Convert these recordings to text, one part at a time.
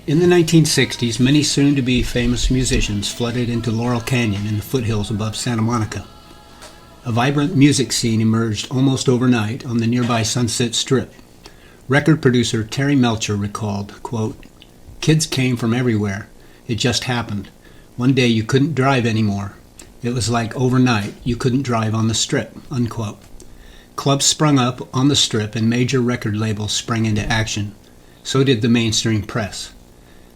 In the 1960s, many soon-to-be famous musicians flooded into Laurel Canyon in the foothills above Santa Monica. A vibrant music scene emerged almost overnight on the nearby Sunset Strip. Record producer Terry Melcher recalled, quote, "Kids came from everywhere. It just happened. One day you couldn't drive anymore. It was like overnight you couldn't drive on the Strip," unquote. Clubs sprung up on the Strip and major record labels sprang into action. So did the mainstream press.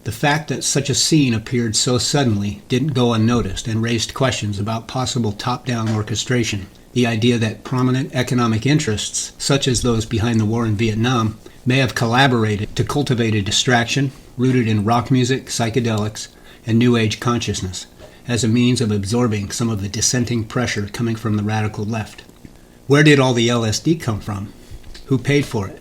The fact that such a scene appeared so suddenly didn't go unnoticed and raised questions about possible top-down orchestration. The idea that prominent economic interests, such as those behind the war in Vietnam, may have collaborated to cultivate a distraction rooted in rock music, psychedelics, and New Age consciousness, as a means of absorbing some of the dissenting pressure coming from the radical left. Where did all the LSD come from? Who paid for it?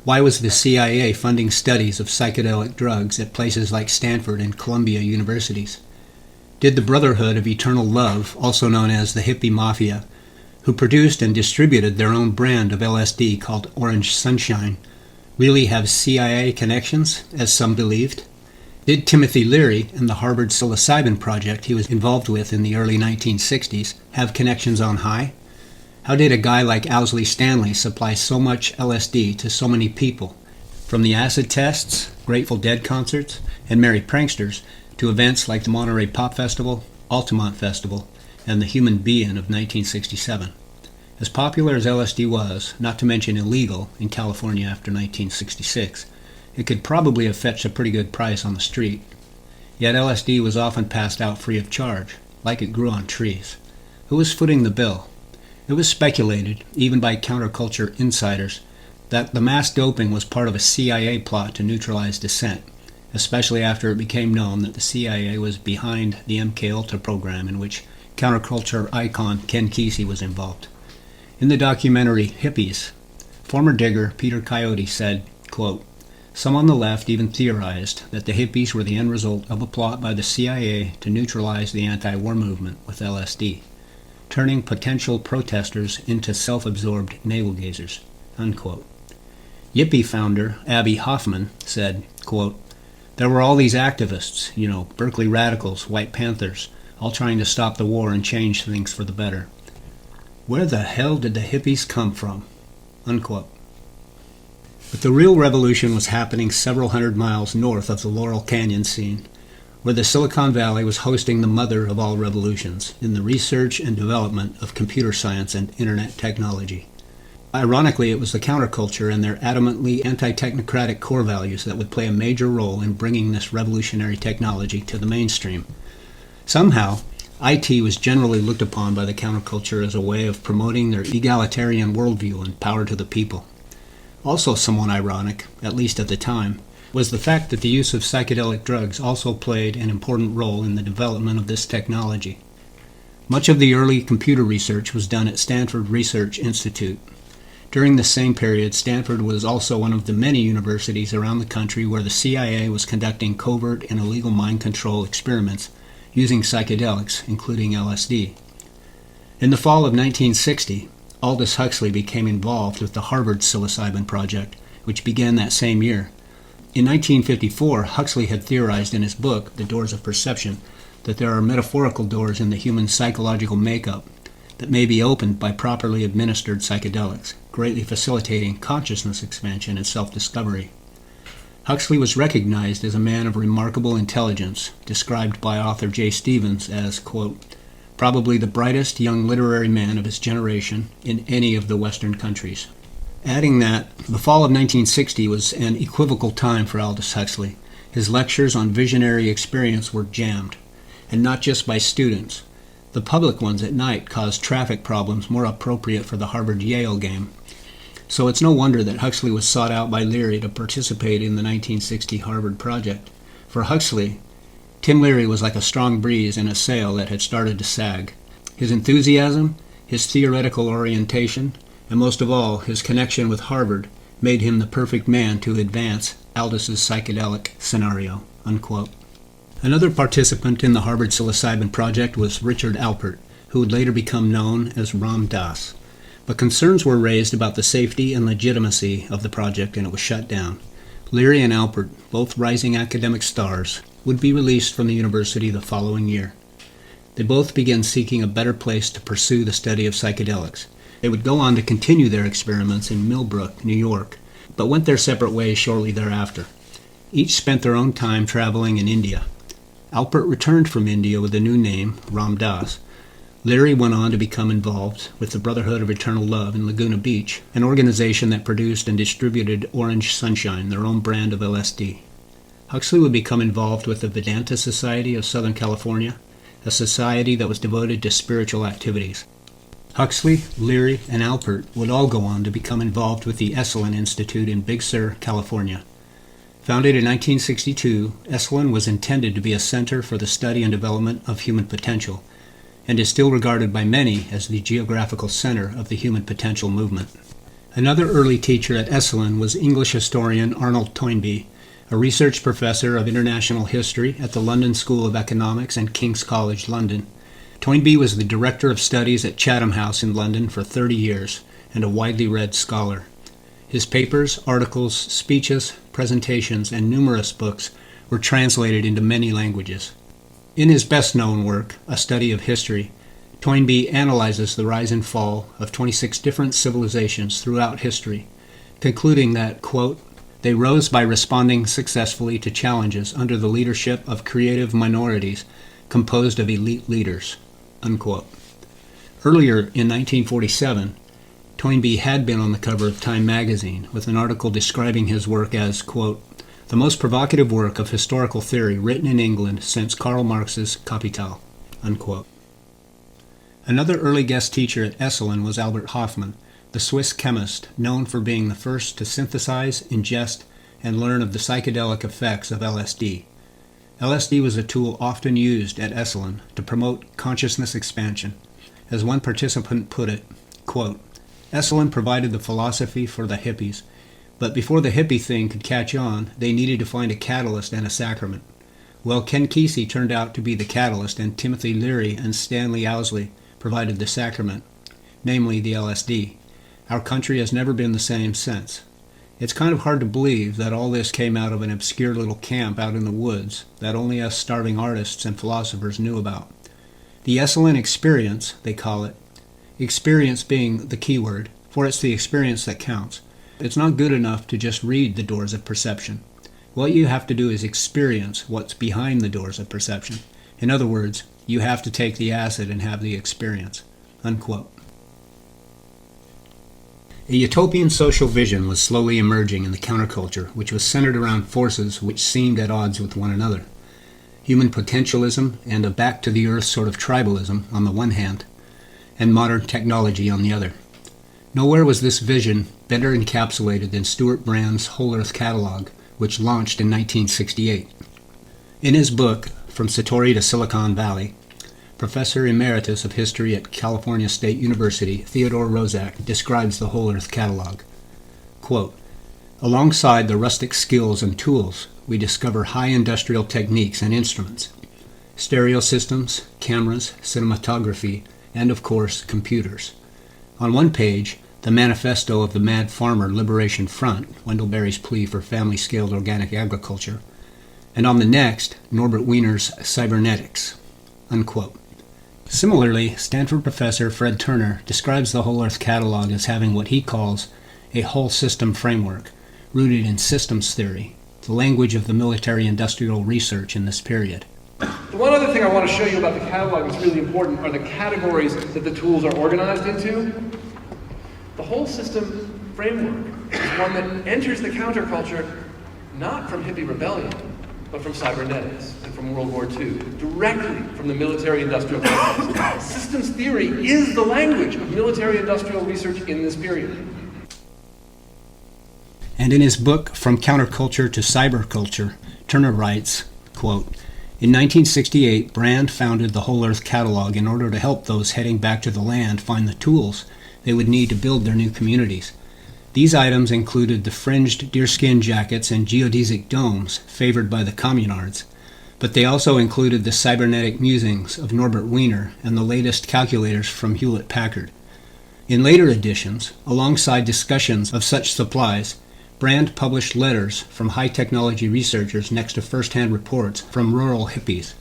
Why was the CIA funding studies of psychedelic drugs at places like Stanford and Columbia universities? Did the Brotherhood of Eternal Love, also known as the Hippie Mafia, who produced and distributed their own brand of LSD called Orange Sunshine, really have CIA connections, as some believed? Did Timothy Leary and the Harvard psilocybin project he was involved with in the early 1960s have connections on high? How did a guy like Owsley Stanley supply so much LSD to so many people, from the acid tests, Grateful Dead concerts, and Merry Pranksters, to events like the Monterey Pop Festival, Altamont Festival, and the Human Being of 1967? As popular as LSD was, not to mention illegal, in California after 1966, it could probably have fetched a pretty good price on the street. Yet LSD was often passed out free of charge, like it grew on trees. Who was footing the bill? It was speculated, even by counterculture insiders, that the mass doping was part of a CIA plot to neutralize dissent, especially after it became known that the CIA was behind the MKUltra program in which counterculture icon Ken Kesey was involved. In the documentary Hippies, former digger Peter Coyote said, quote, "Some on the left even theorized that the hippies were the end result of a plot by the CIA to neutralize the anti-war movement with LSD, turning potential protesters into self-absorbed navel-gazers," unquote. Yippie founder Abby Hoffman said, quote, "There were all these activists, Berkeley radicals, White Panthers, all trying to stop the war and change things for the better. Where the hell did the hippies come from?" Unquote. But the real revolution was happening several hundred miles north of the Laurel Canyon scene, where the Silicon Valley was hosting the mother of all revolutions in the research and development of computer science and internet technology. Ironically, it was the counterculture and their adamantly anti-technocratic core values that would play a major role in bringing this revolutionary technology to the mainstream. Somehow, IT was generally looked upon by the counterculture as a way of promoting their egalitarian worldview and power to the people. Also somewhat ironic, at least at the time, was the fact that the use of psychedelic drugs also played an important role in the development of this technology. Much of the early computer research was done at Stanford Research Institute. During the same period, Stanford was also one of the many universities around the country where the CIA was conducting covert and illegal mind control experiments using psychedelics, including LSD. In the fall of 1960, Aldous Huxley became involved with the Harvard psilocybin project, which began that same year. In 1954, Huxley had theorized in his book, The Doors of Perception, that there are metaphorical doors in the human psychological makeup that may be opened by properly administered psychedelics, greatly facilitating consciousness expansion and self-discovery. Huxley was recognized as a man of remarkable intelligence, described by author J. Stevens as, quote, "probably the brightest young literary man of his generation in any of the Western countries." Adding that the fall of 1960 was an equivocal time for Aldous Huxley. His lectures on visionary experience were jammed, and not just by students. The public ones at night caused traffic problems more appropriate for the Harvard-Yale game. So it's no wonder that Huxley was sought out by Leary to participate in the 1960 Harvard project. For Huxley, Tim Leary was like a strong breeze in a sail that had started to sag. His enthusiasm, his theoretical orientation, and most of all, his connection with Harvard made him the perfect man to advance Aldous's psychedelic scenario, unquote. Another participant in the Harvard psilocybin project was Richard Alpert, who would later become known as Ram Dass. But concerns were raised about the safety and legitimacy of the project, and it was shut down. Leary and Alpert, both rising academic stars, would be released from the university the following year. They both began seeking a better place to pursue the study of psychedelics. They would go on to continue their experiments in Millbrook, New York, but went their separate ways shortly thereafter. Each spent their own time traveling in India. Alpert returned from India with a new name, Ram Dass. Leary went on to become involved with the Brotherhood of Eternal Love in Laguna Beach, an organization that produced and distributed Orange Sunshine, their own brand of LSD. Huxley would become involved with the Vedanta Society of Southern California, a society that was devoted to spiritual activities. Huxley, Leary, and Alpert would all go on to become involved with the Esalen Institute in Big Sur, California. Founded in 1962, Esalen was intended to be a center for the study and development of human potential, and is still regarded by many as the geographical center of the human potential movement. Another early teacher at Esalen was English historian Arnold Toynbee, a research professor of international history at the London School of Economics and King's College, London. Toynbee was the director of studies at Chatham House in London for 30 years and a widely read scholar. His papers, articles, speeches, presentations, and numerous books were translated into many languages. In his best-known work, A Study of History, Toynbee analyzes the rise and fall of 26 different civilizations throughout history, concluding that, quote, they rose by responding successfully to challenges under the leadership of creative minorities composed of elite leaders, unquote. Earlier in 1947, Toynbee had been on the cover of Time magazine with an article describing his work as, quote, the most provocative work of historical theory written in England since Karl Marx's Kapital, unquote. Another early guest teacher at Esalen was Albert Hofmann, the Swiss chemist known for being the first to synthesize, ingest, and learn of the psychedelic effects of LSD. LSD was a tool often used at Esalen to promote consciousness expansion. As one participant put it, quote, Esalen provided the philosophy for the hippies, but before the hippie thing could catch on, they needed to find a catalyst and a sacrament. Well, Ken Kesey turned out to be the catalyst, and Timothy Leary and Stanley Owsley provided the sacrament, namely the LSD. Our country has never been the same since. It's kind of hard to believe that all this came out of an obscure little camp out in the woods that only us starving artists and philosophers knew about. The Esalen experience, they call it, experience being the key word, for it's the experience that counts. It's not good enough to just read the doors of perception. What you have to do is experience what's behind the doors of perception. In other words, you have to take the acid and have the experience, unquote. A utopian social vision was slowly emerging in the counterculture, which was centered around forces which seemed at odds with one another. Human potentialism and a back-to-the-earth sort of tribalism on the one hand, and modern technology on the other. Nowhere was this vision better encapsulated than Stuart Brand's Whole Earth Catalog, which launched in 1968. In his book, From Satori to Silicon Valley, Professor Emeritus of History at California State University, Theodore Roszak, describes the Whole Earth Catalog. Quote, alongside the rustic skills and tools, we discover high industrial techniques and instruments, stereo systems, cameras, cinematography, and of course, computers. On one page, the manifesto of the Mad Farmer Liberation Front, Wendell Berry's plea for family-scaled organic agriculture, and on the next, Norbert Wiener's Cybernetics, unquote. Similarly, Stanford professor Fred Turner describes the Whole Earth Catalog as having what he calls a whole system framework, rooted in systems theory, the language of the military-industrial research in this period. The one other thing I want to show you about the catalog that's really important are the categories that the tools are organized into. The whole system framework is one that enters the counterculture not from hippie rebellion, but from cybernetics and from World War II, directly from the military-industrial complex. Systems theory is the language of military-industrial research in this period. And in his book, From Counterculture to Cyberculture, Turner writes, quote, in 1968, Brand founded the Whole Earth Catalog in order to help those heading back to the land find the tools they would need to build their new communities. These items included the fringed deerskin jackets and geodesic domes favored by the communards, but they also included the cybernetic musings of Norbert Wiener and the latest calculators from Hewlett-Packard. In later editions, alongside discussions of such supplies, Brand published letters from high-technology researchers next to first-hand reports from rural hippies.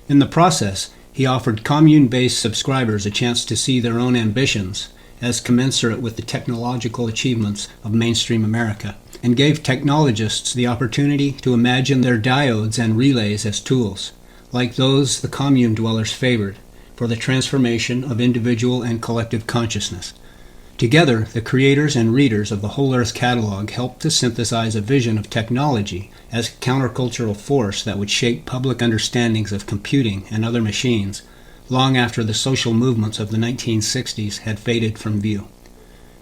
In the process, he offered commune-based subscribers a chance to see their own ambitions as commensurate with the technological achievements of mainstream America, and gave technologists the opportunity to imagine their diodes and relays as tools, like those the commune dwellers favored, for the transformation of individual and collective consciousness. Together, the creators and readers of the Whole Earth Catalog helped to synthesize a vision of technology as a countercultural force that would shape public understandings of computing and other machines long after the social movements of the 1960s had faded from view.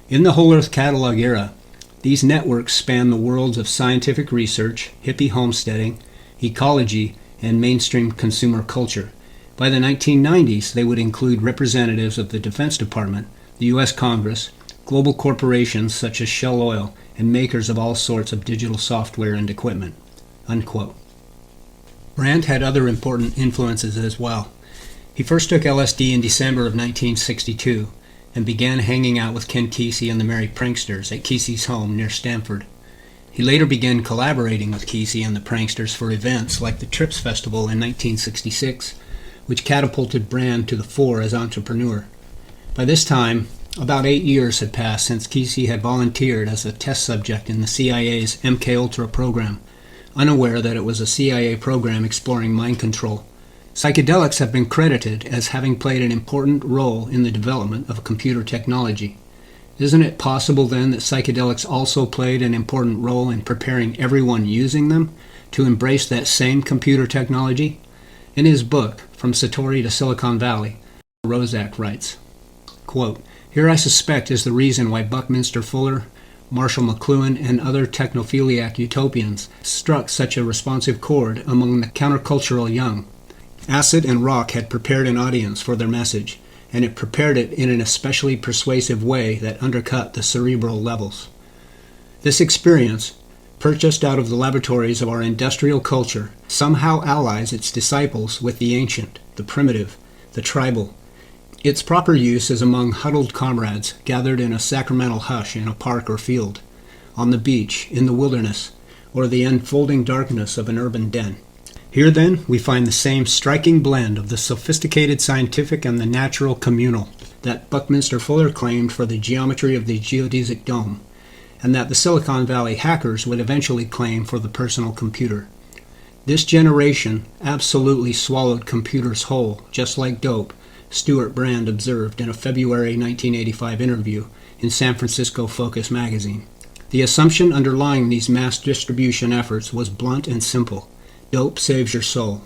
In the Whole Earth Catalog era, these networks span the worlds of scientific research, hippie homesteading, ecology, and mainstream consumer culture. By the 1990s, they would include representatives of the Defense Department, the U.S. Congress, global corporations such as Shell Oil, and makers of all sorts of digital software and equipment." Unquote. Brand had other important influences as well. He first took LSD in December of 1962 and began hanging out with Ken Kesey and the Merry Pranksters at Kesey's home near Stamford. He later began collaborating with Kesey and the Pranksters for events like the Trips Festival in 1966, which catapulted Brand to the fore as entrepreneur. By this time, about 8 years had passed since Kesey had volunteered as a test subject in the CIA's MKUltra program, unaware that it was a CIA program exploring mind control. Psychedelics have been credited as having played an important role in the development of computer technology. Isn't it possible then that psychedelics also played an important role in preparing everyone using them to embrace that same computer technology? In his book, From Satori to Silicon Valley, Rozak writes, quote, "Here I suspect is the reason why Buckminster Fuller, Marshall McLuhan, and other technophiliac utopians struck such a responsive chord among the countercultural young. Acid and rock had prepared an audience for their message, and it prepared it in an especially persuasive way that undercut the cerebral levels. This experience, purchased out of the laboratories of our industrial culture, somehow allies its disciples with the ancient, the primitive, the tribal. Its proper use is among huddled comrades gathered in a sacramental hush in a park or field, on the beach, in the wilderness, or the enfolding darkness of an urban den. Here, then, we find the same striking blend of the sophisticated scientific and the natural communal that Buckminster Fuller claimed for the geometry of the geodesic dome, and that the Silicon Valley hackers would eventually claim for the personal computer. This generation absolutely swallowed computers whole, just like dope, Stuart Brand observed in a February 1985 interview in San Francisco Focus magazine. The assumption underlying these mass distribution efforts was blunt and simple. Dope saves your soul.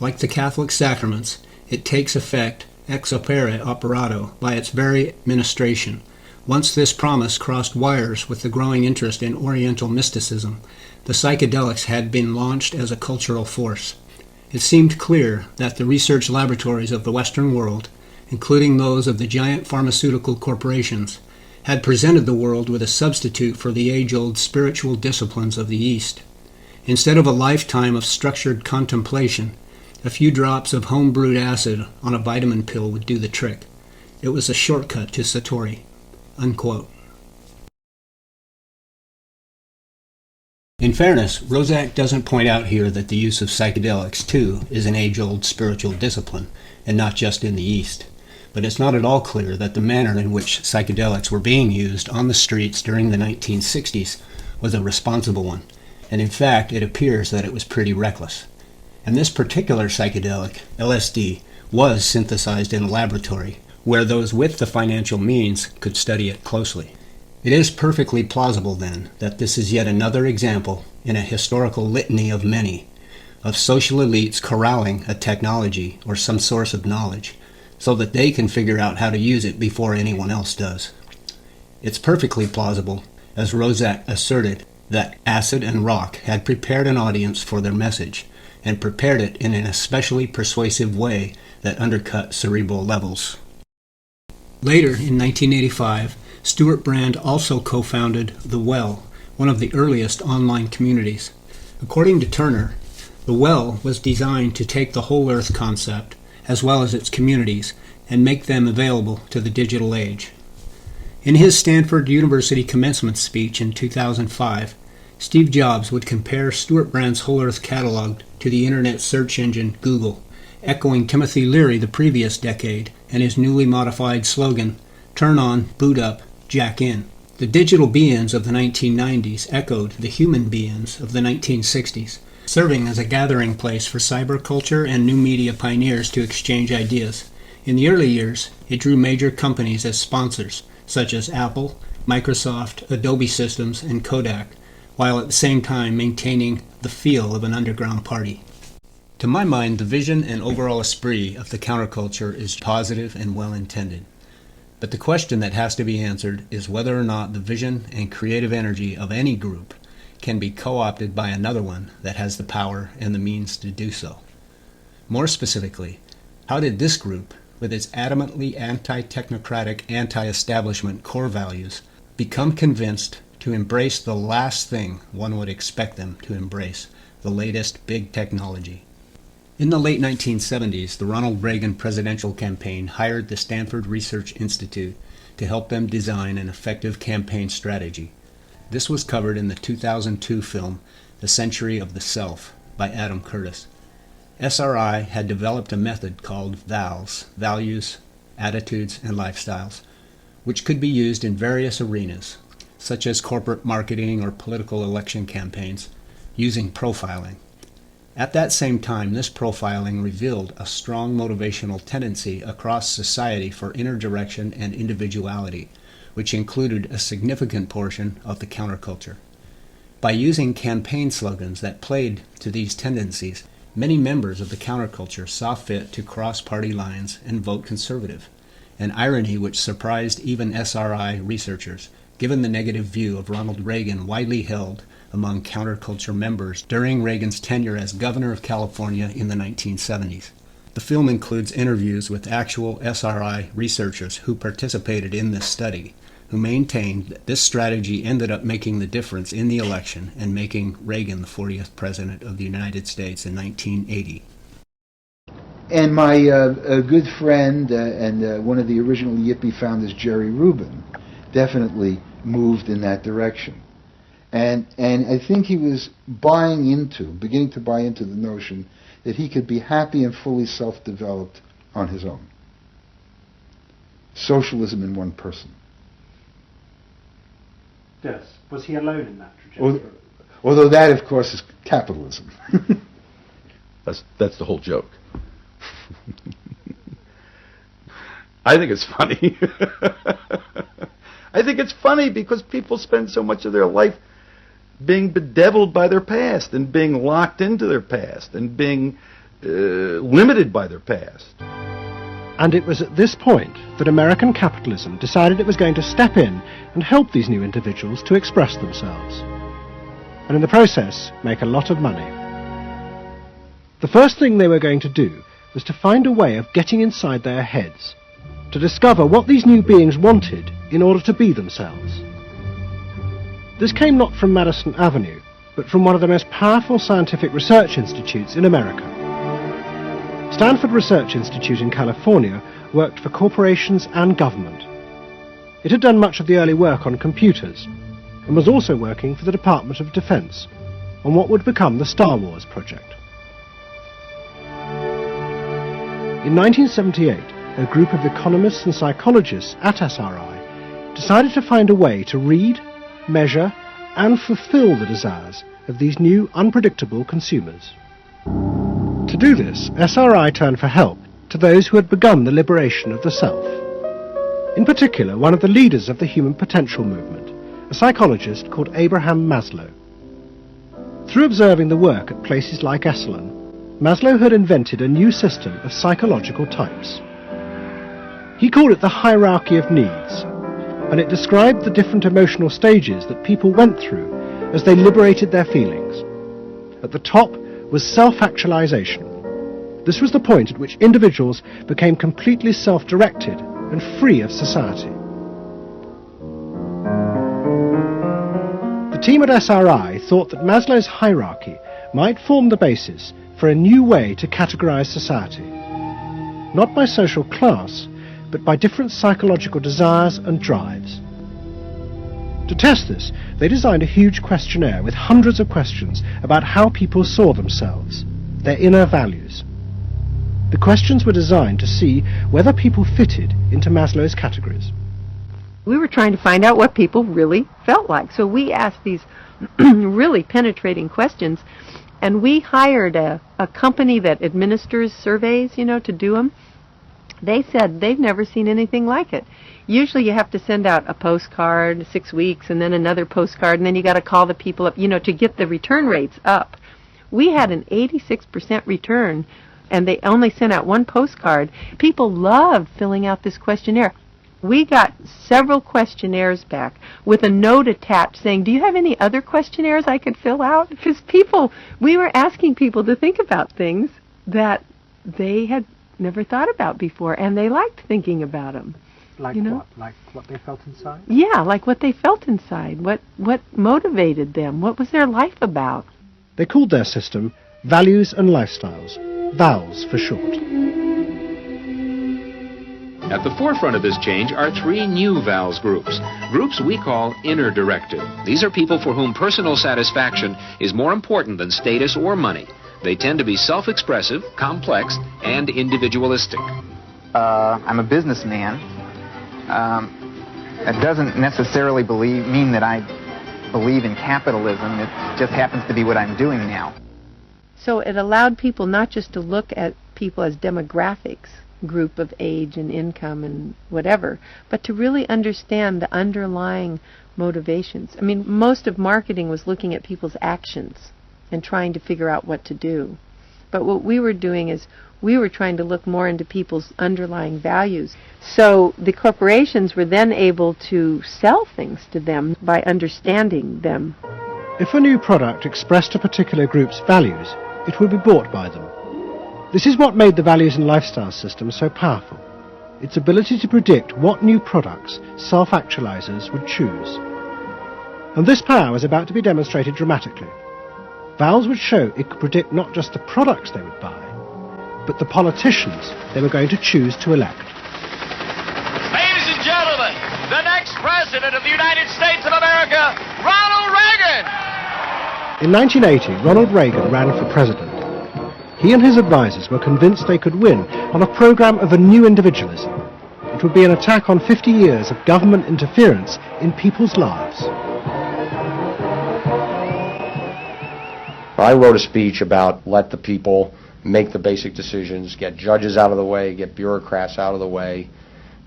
Like the Catholic sacraments, it takes effect ex opere operato by its very ministration. Once this promise crossed wires with the growing interest in Oriental mysticism, the psychedelics had been launched as a cultural force. It seemed clear that the research laboratories of the Western world, including those of the giant pharmaceutical corporations, had presented the world with a substitute for the age-old spiritual disciplines of the East. Instead of a lifetime of structured contemplation, a few drops of home-brewed acid on a vitamin pill would do the trick. It was a shortcut to Satori." Unquote. In fairness, Rozak doesn't point out here that the use of psychedelics, too, is an age-old spiritual discipline, and not just in the East. But it's not at all clear that the manner in which psychedelics were being used on the streets during the 1960s was a responsible one, and in fact, it appears that it was pretty reckless. And this particular psychedelic, LSD, was synthesized in a laboratory, where those with the financial means could study it closely. It is perfectly plausible, then, that this is yet another example, in a historical litany of many, of social elites corralling a technology or some source of knowledge, so that they can figure out how to use it before anyone else does. It's perfectly plausible, as Rozak asserted, that acid and rock had prepared an audience for their message, and prepared it in an especially persuasive way that undercut cerebral levels. Later, in 1985, Stuart Brand also co-founded The Well, one of the earliest online communities. According to Turner, The Well was designed to take the whole Earth concept, as well as its communities, and make them available to the digital age. In his Stanford University commencement speech in 2005, Steve Jobs would compare Stuart Brand's Whole Earth catalog to the internet search engine Google, echoing Timothy Leary the previous decade and his newly modified slogan, "Turn on, boot up, jack in." The digital beings of the 1990s echoed the human beings of the 1960s, serving as a gathering place for cyberculture and new media pioneers to exchange ideas. In the early years, it drew major companies as sponsors, such as Apple, Microsoft, Adobe Systems, and Kodak, while at the same time maintaining the feel of an underground party. To my mind, the vision and overall esprit of the counterculture is positive and well-intended. But the question that has to be answered is whether or not the vision and creative energy of any group can be co-opted by another one that has the power and the means to do so. More specifically, how did this group, with its adamantly anti-technocratic, anti-establishment core values, become convinced to embrace the last thing one would expect them to embrace, the latest big technology? In the late 1970s, the Ronald Reagan presidential campaign hired the Stanford Research Institute to help them design an effective campaign strategy. This was covered in the 2002 film, The Century of the Self, by Adam Curtis. SRI had developed a method called VALS, Values, Attitudes, and Lifestyles, which could be used in various arenas, such as corporate marketing or political election campaigns, using profiling. At that same time, this profiling revealed a strong motivational tendency across society for inner direction and individuality, which included a significant portion of the counterculture. By using campaign slogans that played to these tendencies, many members of the counterculture saw fit to cross party lines and vote conservative, an irony which surprised even SRI researchers, given the negative view of Ronald Reagan widely held among counterculture members during Reagan's tenure as governor of California in the 1970s. The film includes interviews with actual SRI researchers who participated in this study, who maintained that this strategy ended up making the difference in the election and making Reagan the 40th president of the United States in 1980. And my good friend and one of the original Yippie founders, Jerry Rubin, definitely moved in that direction. And I think he was beginning to buy into the notion that he could be happy and fully self-developed on his own. Socialism in one person. Yes. Was he alone in that trajectory? Although that, of course, is capitalism. That's the whole joke. I think it's funny. I think it's funny because people spend so much of their life being bedeviled by their past and being locked into their past and being limited by their past. And it was at this point that American capitalism decided it was going to step in and help these new individuals to express themselves, and in the process make a lot of money. The first thing they were going to do was to find a way of getting inside their heads, to discover what these new beings wanted in order to be themselves. This came not from Madison Avenue, but from one of the most powerful scientific research institutes in America. Stanford Research Institute in California worked for corporations and government. It had done much of the early work on computers, and was also working for the Department of Defense on what would become the Star Wars project. In 1978, a group of economists and psychologists at SRI decided to find a way to read, measure, and fulfill the desires of these new, unpredictable consumers. To do this, SRI turned for help to those who had begun the liberation of the self. In particular, one of the leaders of the human potential movement, a psychologist called Abraham Maslow. Through observing the work at places like Esalen, Maslow had invented a new system of psychological types. He called it the hierarchy of needs, and it described the different emotional stages that people went through as they liberated their feelings. At the top was self-actualization. This was the point at which individuals became completely self-directed and free of society. The team at SRI thought that Maslow's hierarchy might form the basis for a new way to categorize society, not by social class, but by different psychological desires and drives. To test this, they designed a huge questionnaire with hundreds of questions about how people saw themselves, their inner values. The questions were designed to see whether people fitted into Maslow's categories. We were trying to find out what people really felt like. So we asked these really penetrating questions, and we hired a company that administers surveys, to do them. They said they've never seen anything like it. Usually you have to send out a postcard 6 weeks and then another postcard, and then you got to call the people up, to get the return rates up. We had an 86% return, and they only sent out one postcard. People loved filling out this questionnaire. We got several questionnaires back with a note attached saying, do you have any other questionnaires I could fill out? Because we were asking people to think about things that they had never thought about before, and they liked thinking about them. Like what? Like what they felt inside? Yeah, like what they felt inside. What motivated them? What was their life about? They called their system Values and Lifestyles, VALS for short. At the forefront of this change are three new VALS groups we call inner-directed. These are people for whom personal satisfaction is more important than status or money. They tend to be self-expressive, complex, and individualistic. I'm a businessman. That doesn't necessarily mean that I believe in capitalism. It just happens to be what I'm doing now. So it allowed people not just to look at people as demographics, group of age and income and whatever, but to really understand the underlying motivations. I mean, most of marketing was looking at people's actions and trying to figure out what to do. But what we were doing is we were trying to look more into people's underlying values. So the corporations were then able to sell things to them by understanding them. If a new product expressed a particular group's values, it would be bought by them. This is what made the Values and Lifestyle system so powerful, its ability to predict what new products self-actualizers would choose. And this power was about to be demonstrated dramatically. VALS would show it could predict not just the products they would buy, but the politicians they were going to choose to elect. Ladies and gentlemen, the next President of the United States of America, Ronald Reagan! In 1980, Ronald Reagan ran for president. He and his advisors were convinced they could win on a program of a new individualism. It would be an attack on 50 years of government interference in people's lives. I wrote a speech about let the people make the basic decisions, get judges out of the way, get bureaucrats out of the way,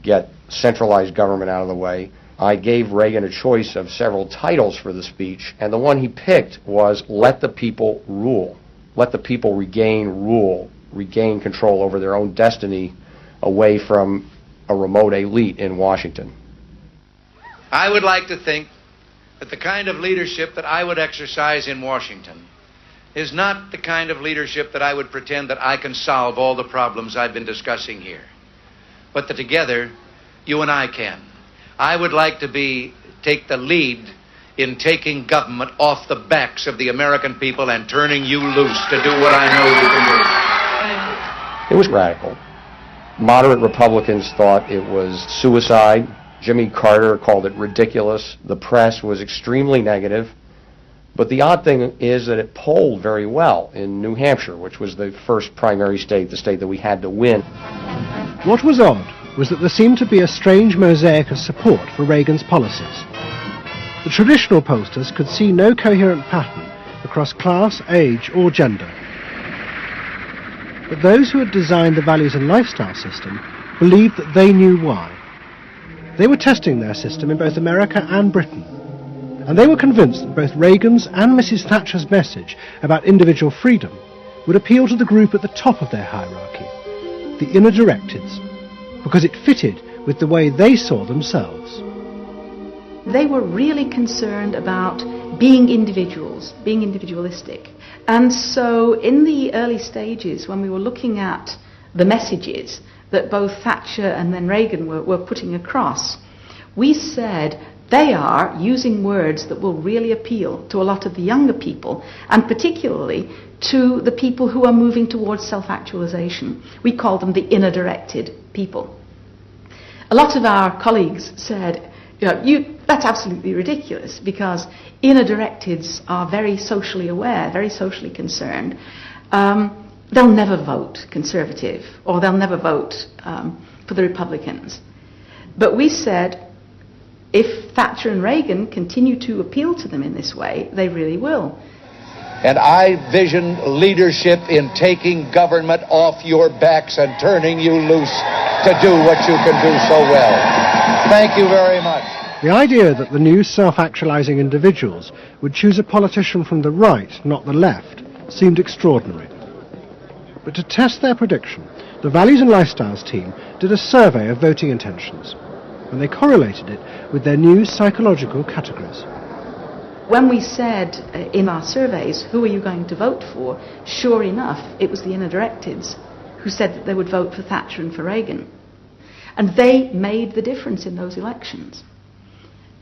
get centralized government out of the way. I gave Reagan a choice of several titles for the speech, and the one he picked was let the people rule. Let the people regain rule, regain control over their own destiny away from a remote elite in Washington. I would like to think that the kind of leadership that I would exercise in Washington is not the kind of leadership that I would pretend that I can solve all the problems I've been discussing here, but that together you and I can. I would like to take the lead in taking government off the backs of the American people and turning you loose to do what I know you can do. It was radical. Moderate Republicans thought it was suicide. Jimmy Carter called it ridiculous. The press was extremely negative. But the odd thing is that it polled very well in New Hampshire, which was the first primary state, the state that we had to win. What was odd was that there seemed to be a strange mosaic of support for Reagan's policies. The traditional pollsters could see no coherent pattern across class, age, or gender. But those who had designed the Values and Lifestyle system believed that they knew why. They were testing their system in both America and Britain, and they were convinced that both Reagan's and Mrs. Thatcher's message about individual freedom would appeal to the group at the top of their hierarchy, the inner directeds, because it fitted with the way they saw themselves. They were really concerned about being individuals, being individualistic. And so in the early stages, when we were looking at the messages that both Thatcher and then Reagan were putting across, we said they are using words that will really appeal to a lot of the younger people, and particularly to the people who are moving towards self-actualization. We call them the inner-directed people. A lot of our colleagues said, That's absolutely ridiculous, because inner directeds are very socially aware, very socially concerned. They'll never vote Conservative, or they'll never vote for the Republicans. But we said, if Thatcher and Reagan continue to appeal to them in this way, they really will. And I vision leadership in taking government off your backs and turning you loose to do what you can do so well. Thank you very much. The idea that the new self-actualizing individuals would choose a politician from the right, not the left, seemed extraordinary. But to test their prediction, the Values and Lifestyles team did a survey of voting intentions, and they correlated it with their new psychological categories. When we said in our surveys, who are you going to vote for, sure enough, it was the inner directives who said that they would vote for Thatcher and for Reagan. And they made the difference in those elections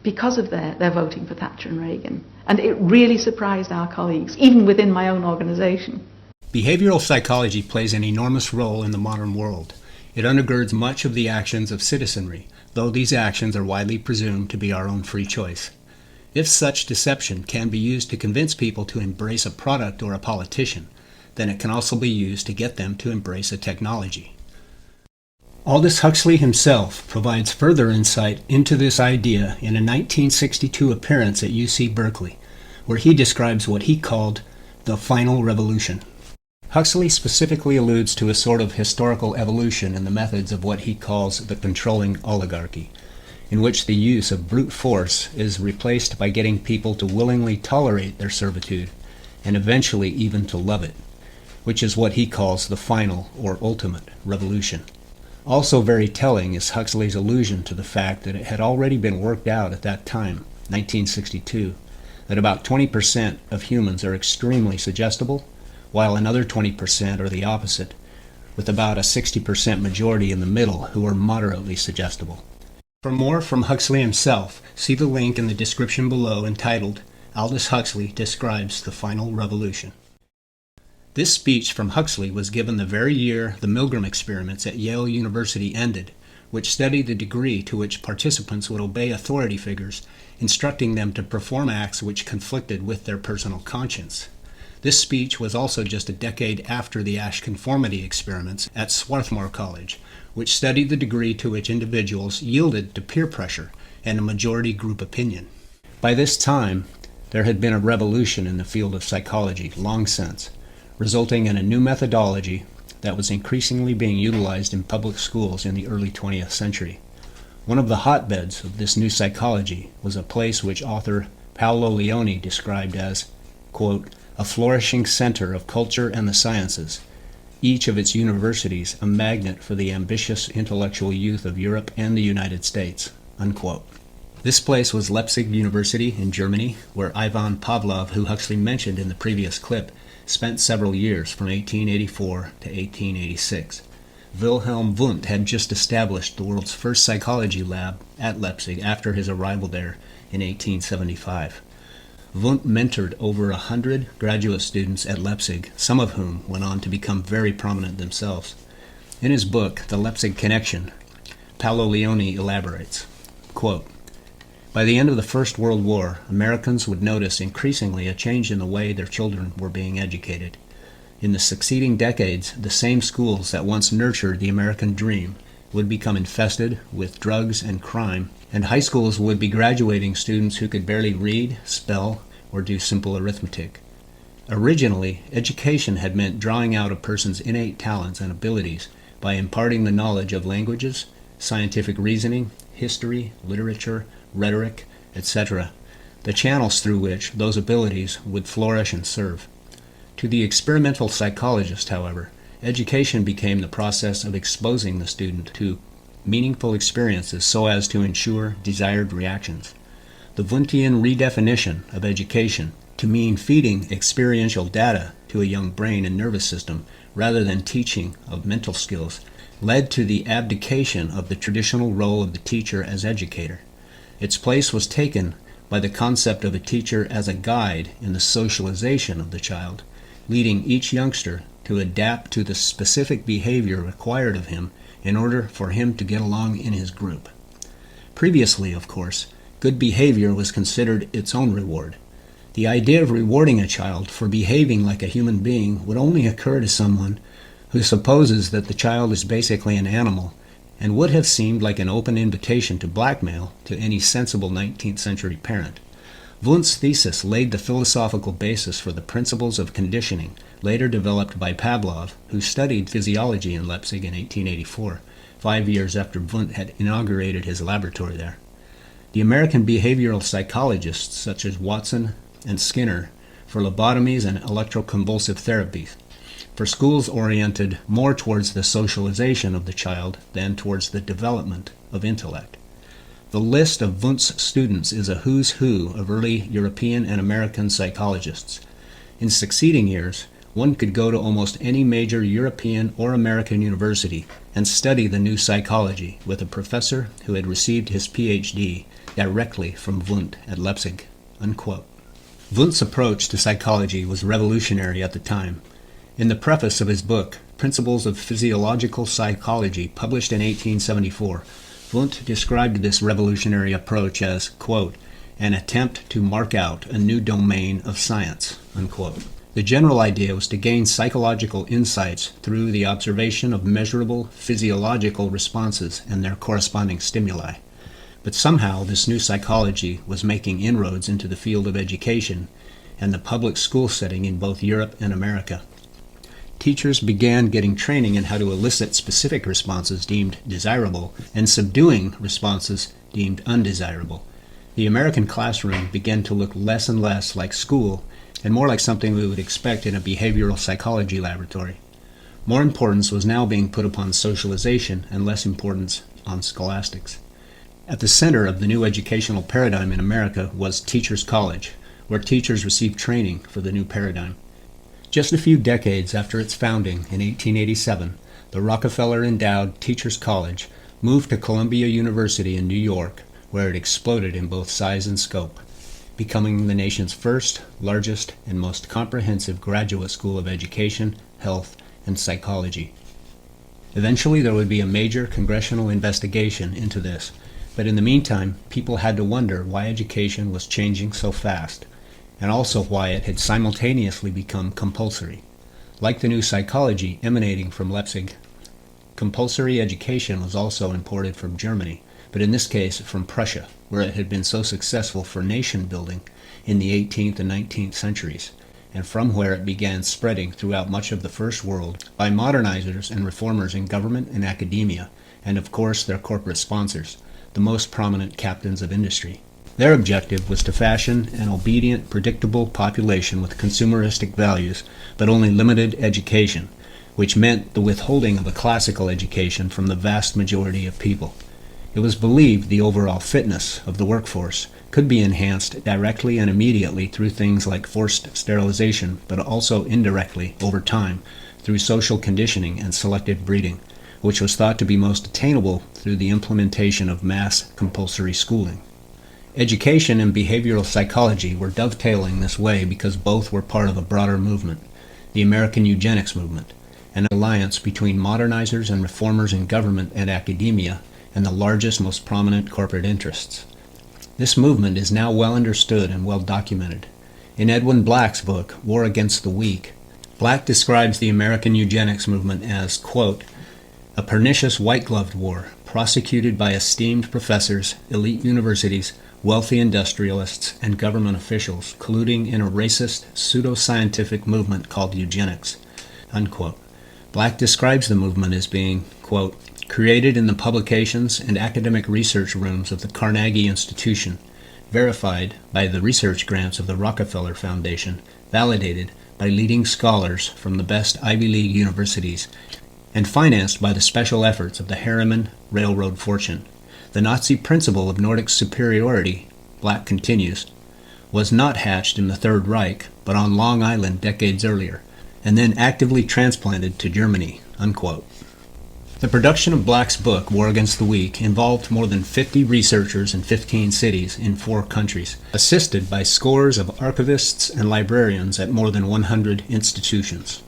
because of their voting for Thatcher and Reagan. And it really surprised our colleagues, even within my own organization. Behavioral psychology plays an enormous role in the modern world. It undergirds much of the actions of citizenry, though these actions are widely presumed to be our own free choice. If such deception can be used to convince people to embrace a product or a politician, then it can also be used to get them to embrace a technology. Aldous Huxley himself provides further insight into this idea in a 1962 appearance at UC Berkeley, where he describes what he called the final revolution. Huxley specifically alludes to a sort of historical evolution in the methods of what he calls the controlling oligarchy, in which the use of brute force is replaced by getting people to willingly tolerate their servitude, and eventually even to love it, which is what he calls the final or ultimate revolution. Also very telling is Huxley's allusion to the fact that it had already been worked out at that time, 1962, that about 20% of humans are extremely suggestible, while another 20% are the opposite, with about a 60% majority in the middle who are moderately suggestible. For more from Huxley himself, see the link in the description below entitled Aldous Huxley Describes the Final Revolution. This speech from Huxley was given the very year the Milgram experiments at Yale University ended, which studied the degree to which participants would obey authority figures, instructing them to perform acts which conflicted with their personal conscience. This speech was also just a decade after the Ash conformity experiments at Swarthmore College, which studied the degree to which individuals yielded to peer pressure and a majority group opinion. By this time, there had been a revolution in the field of psychology long since, resulting in a new methodology that was increasingly being utilized in public schools in the early 20th century. One of the hotbeds of this new psychology was a place which author Paolo Leone described as, quote, a flourishing center of culture and the sciences, each of its universities a magnet for the ambitious intellectual youth of Europe and the United States, unquote. This place was Leipzig University in Germany, where Ivan Pavlov, who Huxley mentioned in the previous clip, spent several years from 1884 to 1886. Wilhelm Wundt had just established the world's first psychology lab at Leipzig after his arrival there in 1875. Wundt mentored over 100 graduate students at Leipzig, some of whom went on to become very prominent themselves. In his book, The Leipzig Connection, Paolo Leone elaborates, quote, by the end of the First World War, Americans would notice increasingly a change in the way their children were being educated. In the succeeding decades, the same schools that once nurtured the American dream would become infested with drugs and crime, and high schools would be graduating students who could barely read, spell, or do simple arithmetic. Originally, education had meant drawing out a person's innate talents and abilities by imparting the knowledge of languages, scientific reasoning, history, literature, rhetoric, etc., the channels through which those abilities would flourish and serve. To the experimental psychologist, however, education became the process of exposing the student to meaningful experiences so as to ensure desired reactions. The Wundtian redefinition of education to mean feeding experiential data to a young brain and nervous system rather than teaching of mental skills led to the abdication of the traditional role of the teacher as educator. Its place was taken by the concept of a teacher as a guide in the socialization of the child, leading each youngster to adapt to the specific behavior required of him in order for him to get along in his group. Previously, of course, good behavior was considered its own reward. The idea of rewarding a child for behaving like a human being would only occur to someone who supposes that the child is basically an animal, and would have seemed like an open invitation to blackmail to any sensible 19th century parent. Wundt's thesis laid the philosophical basis for the principles of conditioning, later developed by Pavlov, who studied physiology in Leipzig in 1884, 5 years after Wundt had inaugurated his laboratory there. The American behavioral psychologists, such as Watson and Skinner, for lobotomies and electroconvulsive therapies, for schools oriented more towards the socialization of the child than towards the development of intellect. The list of Wundt's students is a who's who of early European and American psychologists. In succeeding years, one could go to almost any major European or American university and study the new psychology with a professor who had received his PhD directly from Wundt at Leipzig." Unquote. Wundt's approach to psychology was revolutionary at the time. In the preface of his book, Principles of Physiological Psychology, published in 1874, Wundt described this revolutionary approach as, quote, "an attempt to mark out a new domain of science," unquote. The general idea was to gain psychological insights through the observation of measurable physiological responses and their corresponding stimuli. But somehow this new psychology was making inroads into the field of education and the public school setting in both Europe and America. Teachers began getting training in how to elicit specific responses deemed desirable and subduing responses deemed undesirable. The American classroom began to look less and less like school and more like something we would expect in a behavioral psychology laboratory. More importance was now being put upon socialization and less importance on scholastics. At the center of the new educational paradigm in America was Teachers College, where teachers received training for the new paradigm. Just a few decades after its founding in 1887, the Rockefeller-endowed Teachers College moved to Columbia University in New York, where it exploded in both size and scope, becoming the nation's first, largest, and most comprehensive graduate school of education, health, and psychology. Eventually, there would be a major congressional investigation into this, but in the meantime, people had to wonder why education was changing so fast, and also why it had simultaneously become compulsory. Like the new psychology emanating from Leipzig, compulsory education was also imported from Germany, but in this case from Prussia, where it had been so successful for nation building in the 18th and 19th centuries, and from where it began spreading throughout much of the First World by modernizers and reformers in government and academia, and of course their corporate sponsors, the most prominent captains of industry. Their objective was to fashion an obedient, predictable population with consumeristic values, but only limited education, which meant the withholding of a classical education from the vast majority of people. It was believed the overall fitness of the workforce could be enhanced directly and immediately through things like forced sterilization, but also indirectly over time through social conditioning and selective breeding, which was thought to be most attainable through the implementation of mass compulsory schooling. Education and behavioral psychology were dovetailing this way because both were part of a broader movement, the American eugenics movement, an alliance between modernizers and reformers in government and academia and the largest, most prominent corporate interests. This movement is now well understood and well documented. In Edwin Black's book, War Against the Weak, Black describes the American eugenics movement as, quote, "a pernicious white-gloved war, prosecuted by esteemed professors, elite universities, wealthy industrialists, and government officials colluding in a racist, pseudo-scientific movement called eugenics," unquote. Black describes the movement as being, quote, "created in the publications and academic research rooms of the Carnegie Institution, verified by the research grants of the Rockefeller Foundation, validated by leading scholars from the best Ivy League universities, and financed by the special efforts of the Harriman Railroad fortune. The Nazi principle of Nordic superiority," Black continues, "was not hatched in the Third Reich, but on Long Island decades earlier, and then actively transplanted to Germany," unquote. The production of Black's book, War Against the Weak, involved more than 50 researchers in 15 cities in 4 countries, assisted by scores of archivists and librarians at more than 100 institutions.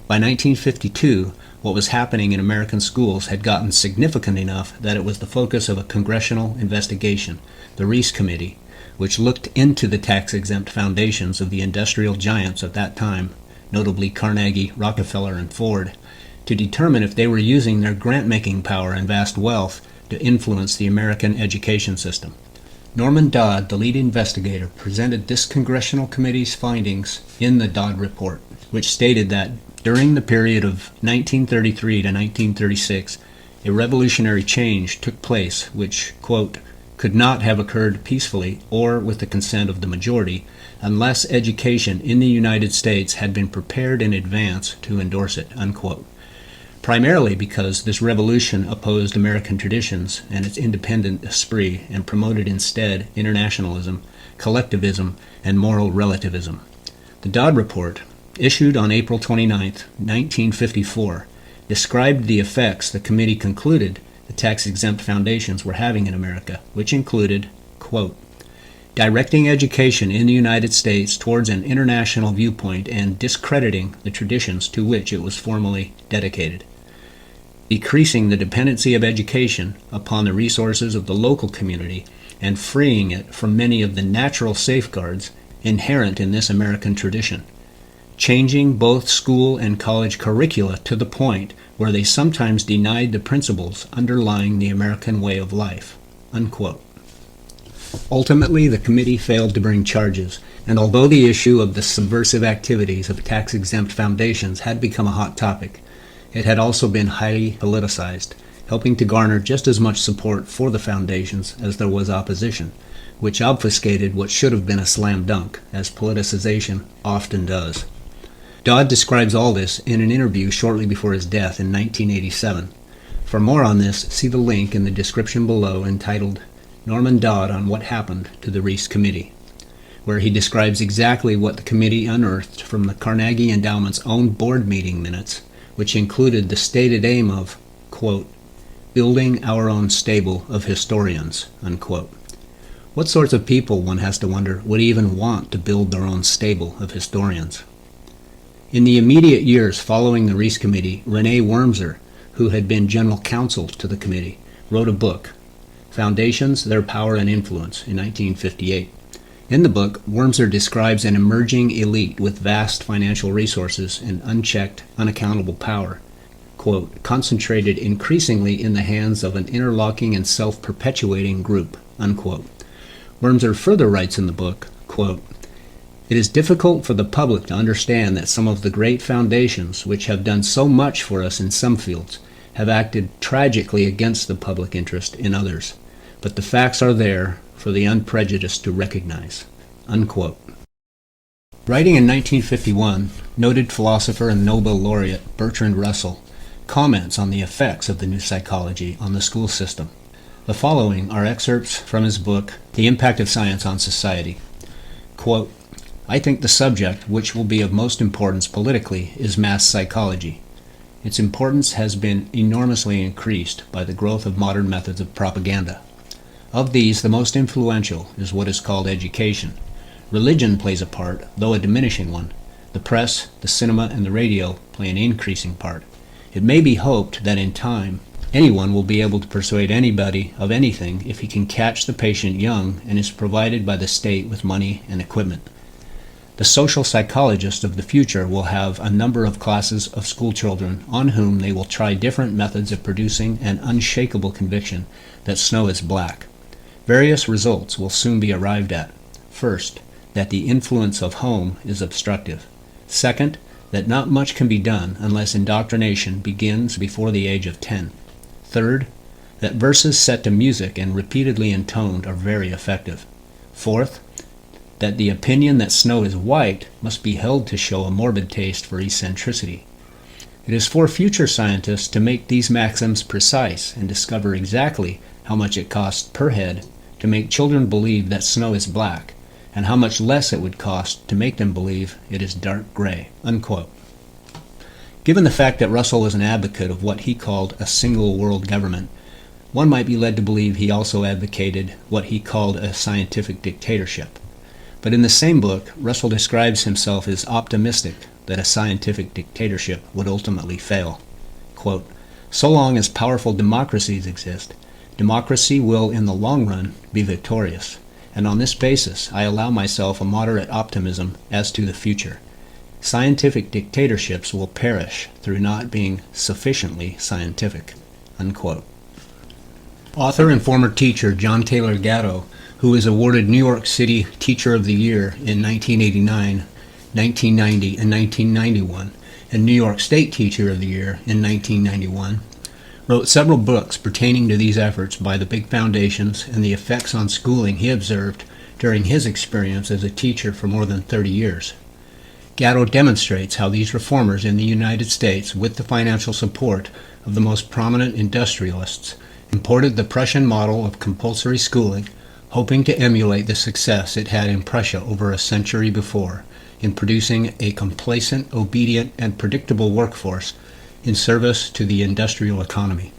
By 1952, what was happening in American schools had gotten significant enough that it was the focus of a congressional investigation, the Reese Committee, which looked into the tax-exempt foundations of the industrial giants of that time, notably Carnegie, Rockefeller, and Ford, to determine if they were using their grant-making power and vast wealth to influence the American education system. Norman Dodd, the lead investigator, presented this congressional committee's findings in the Dodd Report, which stated that during the period of 1933 to 1936, a revolutionary change took place which, quote, could not have occurred peacefully or with the consent of the majority unless education in the United States had been prepared in advance to endorse it, unquote. Primarily because this revolution opposed American traditions and its independent esprit and promoted instead internationalism, collectivism, and moral relativism. The Dodd Report, issued on April 29, 1954, described the effects the committee concluded the tax-exempt foundations were having in America, which included, quote, directing education in the United States towards an international viewpoint and discrediting the traditions to which it was formally dedicated, decreasing the dependency of education upon the resources of the local community and freeing it from many of the natural safeguards inherent in this American tradition, changing both school and college curricula to the point where they sometimes denied the principles underlying the American way of life, unquote. Ultimately, the committee failed to bring charges, and although the issue of the subversive activities of tax-exempt foundations had become a hot topic, it had also been highly politicized, helping to garner just as much support for the foundations as there was opposition, which obfuscated what should have been a slam dunk, as politicization often does. Dodd describes all this in an interview shortly before his death in 1987. For more on this, see the link in the description below entitled Norman Dodd on What Happened to the Reese Committee, where he describes exactly what the committee unearthed from the Carnegie Endowment's own board meeting minutes, which included the stated aim of, quote, building our own stable of historians, unquote. What sorts of people, one has to wonder, would even want to build their own stable of historians? In the immediate years following the Reese Committee, Renee Wormser, who had been general counsel to the committee, wrote a book, Foundations, Their Power and Influence, in 1958. In the book, Wormser describes an emerging elite with vast financial resources and unchecked, unaccountable power, quote, concentrated increasingly in the hands of an interlocking and self-perpetuating group, unquote. Wormser further writes in the book, quote, it is difficult for the public to understand that some of the great foundations which have done so much for us in some fields have acted tragically against the public interest in others, but the facts are there for the unprejudiced to recognize, unquote. Writing in 1951, noted philosopher and Nobel laureate Bertrand Russell comments on the effects of the new psychology on the school system. The following are excerpts from his book, The Impact of Science on Society. Quote, I think the subject, which will be of most importance politically, is mass psychology. Its importance has been enormously increased by the growth of modern methods of propaganda. Of these, the most influential is what is called education. Religion plays a part, though a diminishing one. The press, the cinema, and the radio play an increasing part. It may be hoped that in time, anyone will be able to persuade anybody of anything if he can catch the patient young and is provided by the state with money and equipment. The social psychologist of the future will have a number of classes of school children on whom they will try different methods of producing an unshakable conviction that snow is black. Various results will soon be arrived at. First, that the influence of home is obstructive. Second, that not much can be done unless indoctrination begins before the age of 10. Third, that verses set to music and repeatedly intoned are very effective. Fourth, that the opinion that snow is white must be held to show a morbid taste for eccentricity. It is for future scientists to make these maxims precise and discover exactly how much it costs per head to make children believe that snow is black, and how much less it would cost to make them believe it is dark gray, unquote. Given the fact that Russell was an advocate of what he called a single world government, one might be led to believe he also advocated what he called a scientific dictatorship. But in the same book, Russell describes himself as optimistic that a scientific dictatorship would ultimately fail. Quote, so long as powerful democracies exist, democracy will in the long run be victorious, and on this basis I allow myself a moderate optimism as to the future. Scientific dictatorships will perish through not being sufficiently scientific. Unquote. Author and former teacher John Taylor Gatto, who was awarded New York City Teacher of the Year in 1989, 1990, and 1991, and New York State Teacher of the Year in 1991, wrote several books pertaining to these efforts by the big foundations and the effects on schooling he observed during his experience as a teacher for more than 30 years. Gatto demonstrates how these reformers in the United States, with the financial support of the most prominent industrialists, imported the Prussian model of compulsory schooling, hoping to emulate the success it had in Prussia over a century before, in producing a complacent, obedient, and predictable workforce in service to the industrial economy.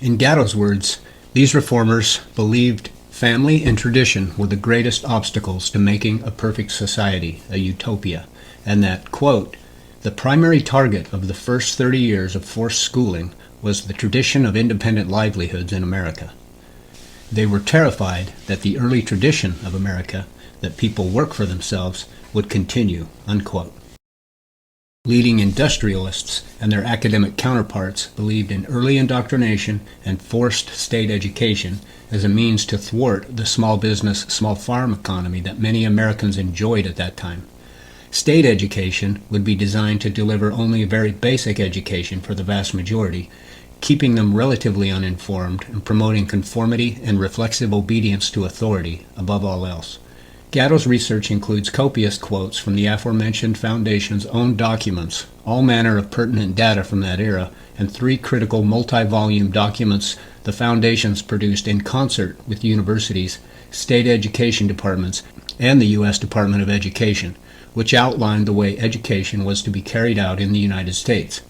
In Gatto's words, these reformers believed family and tradition were the greatest obstacles to making a perfect society, a utopia, and that, quote, the primary target of the first 30 years of forced schooling was the tradition of independent livelihoods in America. They were terrified that the early tradition of America, that people work for themselves, would continue, unquote. Leading industrialists and their academic counterparts believed in early indoctrination and forced state education as a means to thwart the small business, small farm economy that many Americans enjoyed at that time. State education would be designed to deliver only a very basic education for the vast majority, keeping them relatively uninformed and promoting conformity and reflexive obedience to authority above all else. Gatto's research includes copious quotes from the aforementioned foundation's own documents, all manner of pertinent data from that era, and 3 critical multi-volume documents the foundations produced in concert with universities, state education departments, and the U.S. Department of Education, which outlined the way education was to be carried out in the United States.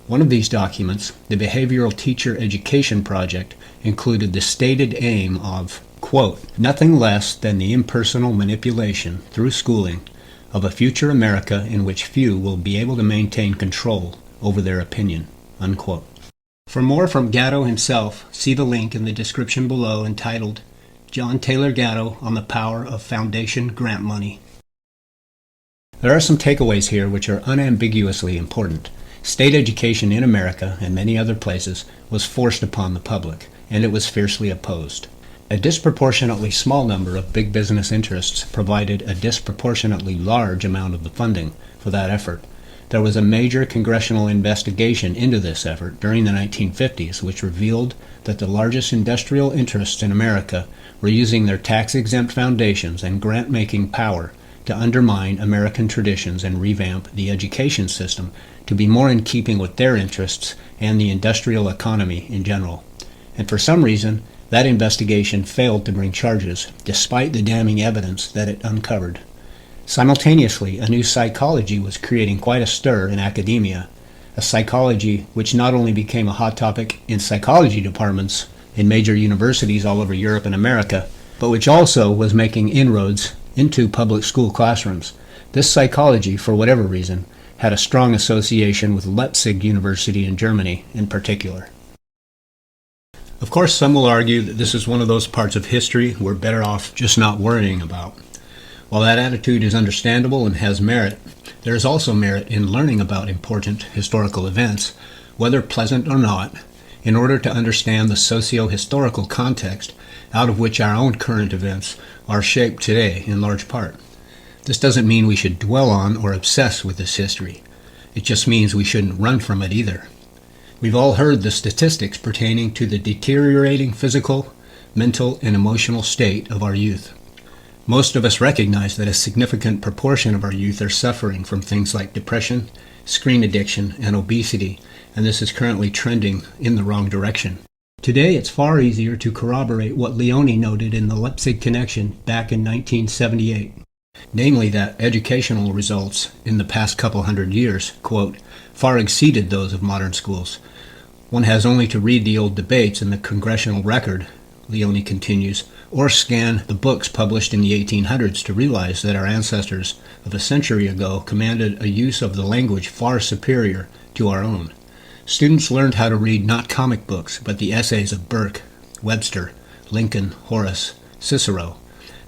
One of these documents, the Behavioral Teacher Education Project, included the stated aim of, quote, nothing less than the impersonal manipulation through schooling of a future America in which few will be able to maintain control over their opinion, unquote. For more from Gatto himself, see the link in the description below entitled John Taylor Gatto on the Power of Foundation Grant Money. There are some takeaways here which are unambiguously important. State education in America and many other places was forced upon the public, and it was fiercely opposed. A disproportionately small number of big business interests provided a disproportionately large amount of the funding for that effort. There was a major congressional investigation into this effort during the 1950s, which revealed that the largest industrial interests in America were using their tax-exempt foundations and grant-making power to undermine American traditions and revamp the education system to be more in keeping with their interests and the industrial economy in general. And for some reason, that investigation failed to bring charges, despite the damning evidence that it uncovered. Simultaneously, a new psychology was creating quite a stir in academia, a psychology which not only became a hot topic in psychology departments in major universities all over Europe and America, but which also was making inroads into public school classrooms. This psychology, for whatever reason, had a strong association with Leipzig University in Germany in particular. Of course, some will argue that this is one of those parts of history we're better off just not worrying about. While that attitude is understandable and has merit, there is also merit in learning about important historical events, whether pleasant or not, in order to understand the socio-historical context out of which our own current events are shaped today in large part. This doesn't mean we should dwell on or obsess with this history. It just means we shouldn't run from it either. We've all heard the statistics pertaining to the deteriorating physical, mental, and emotional state of our youth. Most of us recognize that a significant proportion of our youth are suffering from things like depression, screen addiction, and obesity, and this is currently trending in the wrong direction. Today, it's far easier to corroborate what Leone noted in the Leipzig Connection back in 1978. Namely that educational results in the past couple hundred years, quote, far exceeded those of modern schools. One has only to read the old debates in the Congressional Record, Leone continues, or scan the books published in the 1800s to realize that our ancestors of a century ago commanded a use of the language far superior to our own. Students learned how to read not comic books, but the essays of Burke, Webster, Lincoln, Horace, Cicero.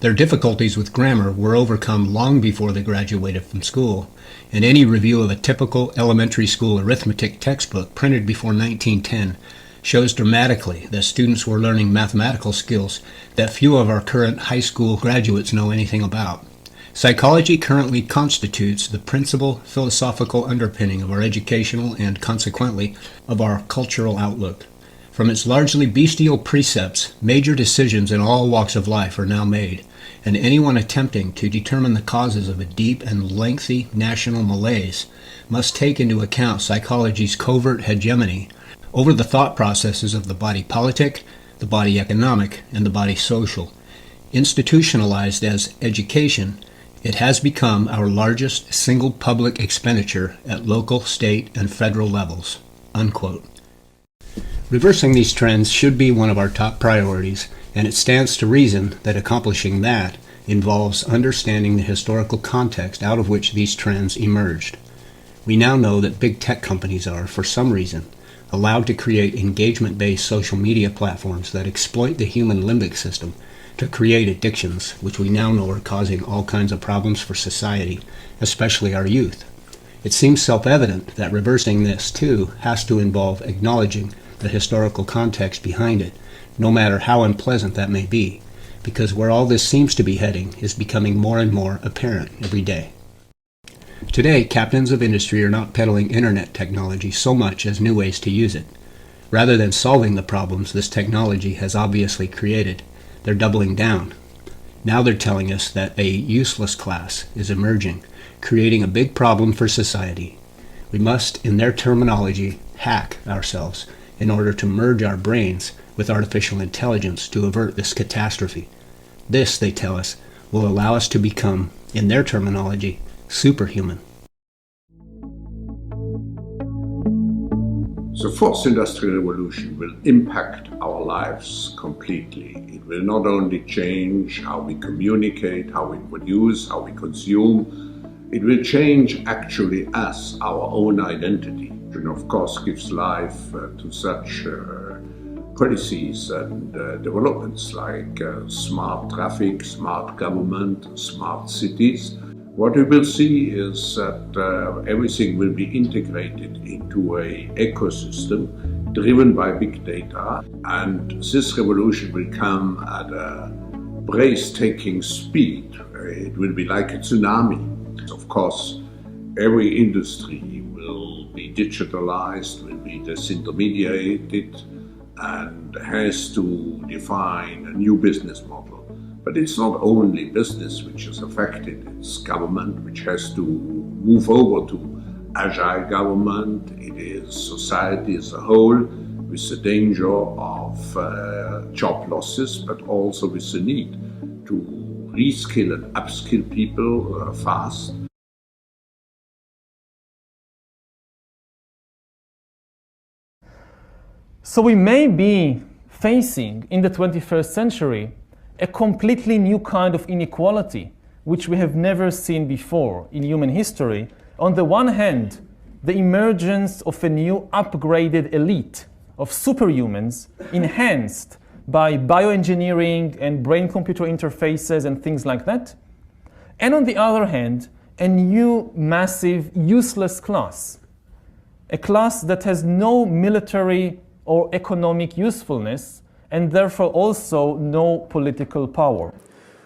Their difficulties with grammar were overcome long before they graduated from school, and any review of a typical elementary school arithmetic textbook printed before 1910 shows dramatically that students were learning mathematical skills that few of our current high school graduates know anything about. Psychology currently constitutes the principal philosophical underpinning of our educational and, consequently, of our cultural outlook. From its largely bestial precepts, major decisions in all walks of life are now made, and anyone attempting to determine the causes of a deep and lengthy national malaise must take into account psychology's covert hegemony over the thought processes of the body politic, the body economic, and the body social. Institutionalized as education, it has become our largest single public expenditure at local, state, and federal levels." Unquote. Reversing these trends should be one of our top priorities, and it stands to reason that accomplishing that involves understanding the historical context out of which these trends emerged. We now know that big tech companies are, for some reason, allowed to create engagement-based social media platforms that exploit the human limbic system to create addictions, which we now know are causing all kinds of problems for society, especially our youth. It seems self-evident that reversing this, too, has to involve acknowledging the historical context behind it, no matter how unpleasant that may be, because where all this seems to be heading is becoming more and more apparent every day. Today, captains of industry are not peddling internet technology so much as new ways to use it. Rather than solving the problems this technology has obviously created, they're doubling down. Now they're telling us that a useless class is emerging, creating a big problem for society. We must, in their terminology, hack ourselves in order to merge our brains with artificial intelligence to avert this catastrophe. This, they tell us, will allow us to become, in their terminology, superhuman. The fourth industrial revolution will impact our lives completely. It will not only change how we communicate, how we produce, how we consume, it will change actually us, our own identity, and of course gives life to such policies and developments like smart traffic, smart government, smart cities. What we will see is that everything will be integrated into an ecosystem driven by big data, and this revolution will come at a breathtaking speed. It will be like a tsunami. Of course, every industry will be digitalized, will be disintermediated, and has to define a new business model. But it's not only business which is affected, it's government which has to move over to agile government, it is society as a whole, with the danger of job losses, but also with the need to reskill and upskill people fast. So we may be facing in the 21st century a completely new kind of inequality, which we have never seen before in human history. On the one hand, the emergence of a new upgraded elite of superhumans enhanced by bioengineering and brain-computer interfaces and things like that. And on the other hand, a new massive useless class, a class that has no military or economic usefulness, and therefore also no political power.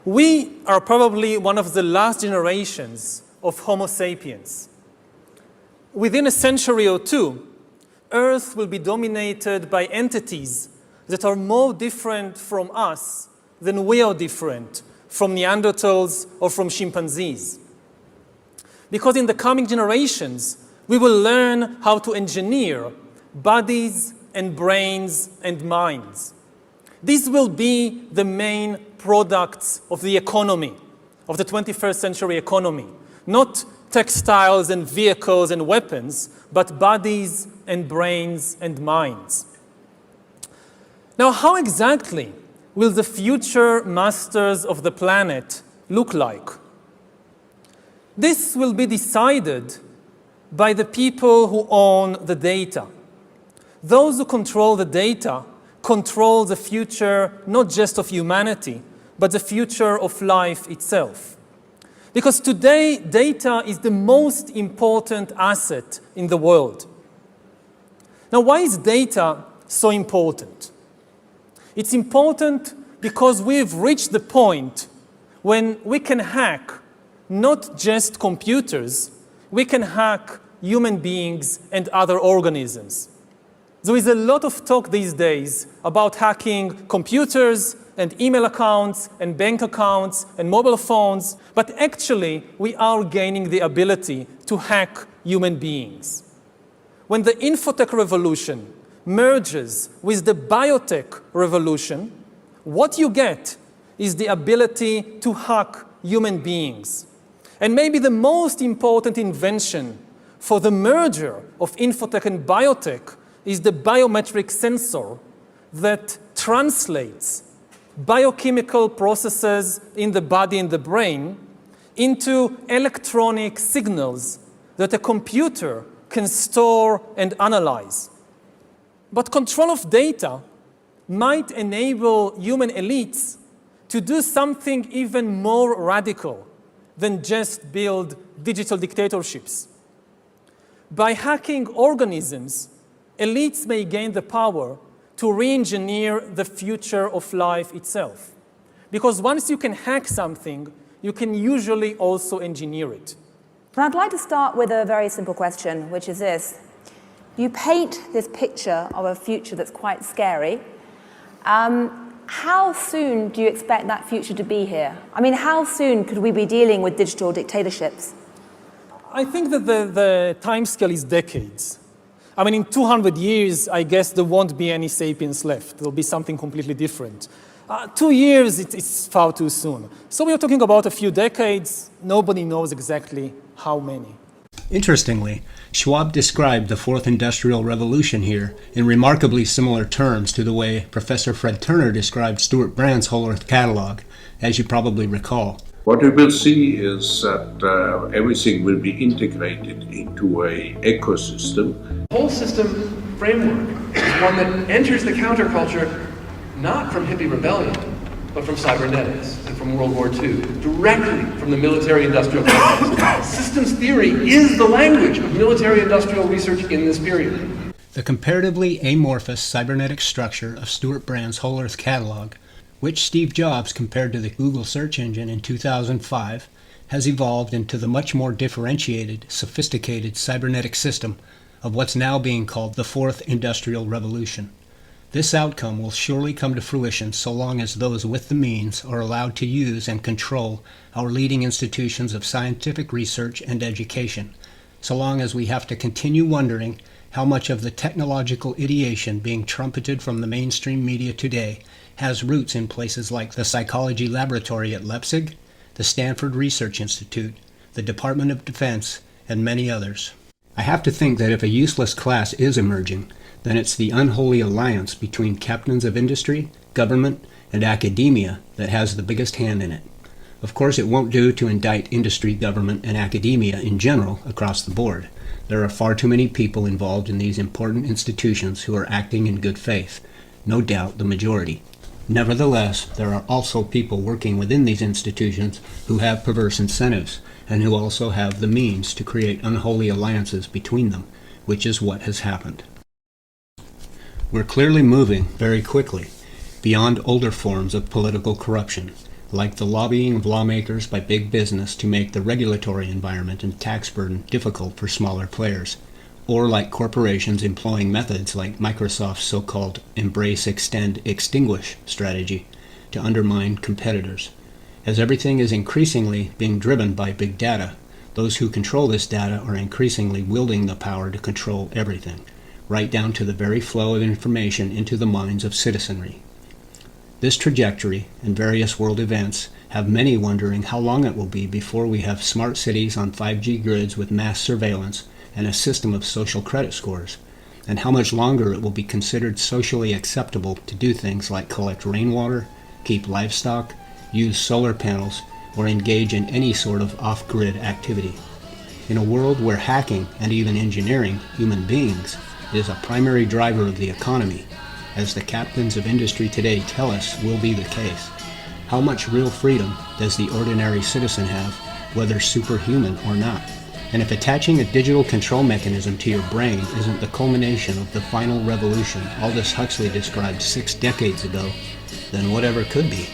We are probably one of the last generations of Homo sapiens. Within a century or two, Earth will be dominated by entities that are more different from us than we are different from Neanderthals or from chimpanzees. Because in the coming generations, we will learn how to engineer bodies and brains and minds. These will be the main products of the economy, of the 21st century economy. Not textiles and vehicles and weapons, but bodies and brains and minds. Now, how exactly will the future masters of the planet look like? This will be decided by the people who own the data. Those who control the data control the future not just of humanity, but the future of life itself. Because today, data is the most important asset in the world. Now, why is data so important? It's important because we've reached the point when we can hack not just computers, we can hack human beings and other organisms. There is a lot of talk these days about hacking computers and email accounts and bank accounts and mobile phones, but actually we are gaining the ability to hack human beings. When the infotech revolution merges with the biotech revolution, what you get is the ability to hack human beings. And maybe the most important invention for the merger of infotech and biotech is the biometric sensor that translates biochemical processes in the body and the brain into electronic signals that a computer can store and analyze. But control of data might enable human elites to do something even more radical than just build digital dictatorships. By hacking organisms, elites may gain the power to re-engineer the future of life itself. Because once you can hack something, you can usually also engineer it. And I'd like to start with a very simple question, which is this. You paint this picture of a future that's quite scary. How soon do you expect that future to be here? I mean, how soon could we be dealing with digital dictatorships? I think that the timescale is decades. I mean, in 200 years, I guess there won't be any sapiens left. There'll be something completely different. 2 years, it's far too soon. So we are talking about a few decades. Nobody knows exactly how many. Interestingly, Schwab described the Fourth Industrial Revolution here in remarkably similar terms to the way Professor Fred Turner described Stuart Brand's Whole Earth Catalog, as you probably recall. What we will see is that everything will be integrated into an ecosystem. The whole system framework is one that enters the counterculture not from hippie rebellion, but from cybernetics and from World War II, directly from the military-industrial complex. Systems theory is the language of military-industrial research in this period. The comparatively amorphous cybernetic structure of Stuart Brand's Whole Earth Catalog, which Steve Jobs compared to the Google search engine in 2005, has evolved into the much more differentiated, sophisticated cybernetic system of what's now being called the Fourth Industrial Revolution. This outcome will surely come to fruition so long as those with the means are allowed to use and control our leading institutions of scientific research and education, so long as we have to continue wondering how much of the technological ideation being trumpeted from the mainstream media today has roots in places like the Psychology Laboratory at Leipzig, the Stanford Research Institute, the Department of Defense, and many others. I have to think that if a useless class is emerging, then it's the unholy alliance between captains of industry, government, and academia that has the biggest hand in it. Of course, it won't do to indict industry, government, and academia in general across the board. There are far too many people involved in these important institutions who are acting in good faith, no doubt the majority. Nevertheless, there are also people working within these institutions who have perverse incentives, and who also have the means to create unholy alliances between them, which is what has happened. We're clearly moving very quickly beyond older forms of political corruption, like the lobbying of lawmakers by big business to make the regulatory environment and tax burden difficult for smaller players, or like corporations employing methods like Microsoft's so-called embrace, extend, extinguish strategy to undermine competitors. As everything is increasingly being driven by big data, those who control this data are increasingly wielding the power to control everything, right down to the very flow of information into the minds of citizenry. This trajectory and various world events have many wondering how long it will be before we have smart cities on 5G grids with mass surveillance and a system of social credit scores, and how much longer it will be considered socially acceptable to do things like collect rainwater, keep livestock, use solar panels, or engage in any sort of off-grid activity. In a world where hacking and even engineering human beings is a primary driver of the economy, as the captains of industry today tell us will be the case, how much real freedom does the ordinary citizen have, whether superhuman or not? And if attaching a digital control mechanism to your brain isn't the culmination of the final revolution Aldous Huxley described 6 decades ago, then whatever could be?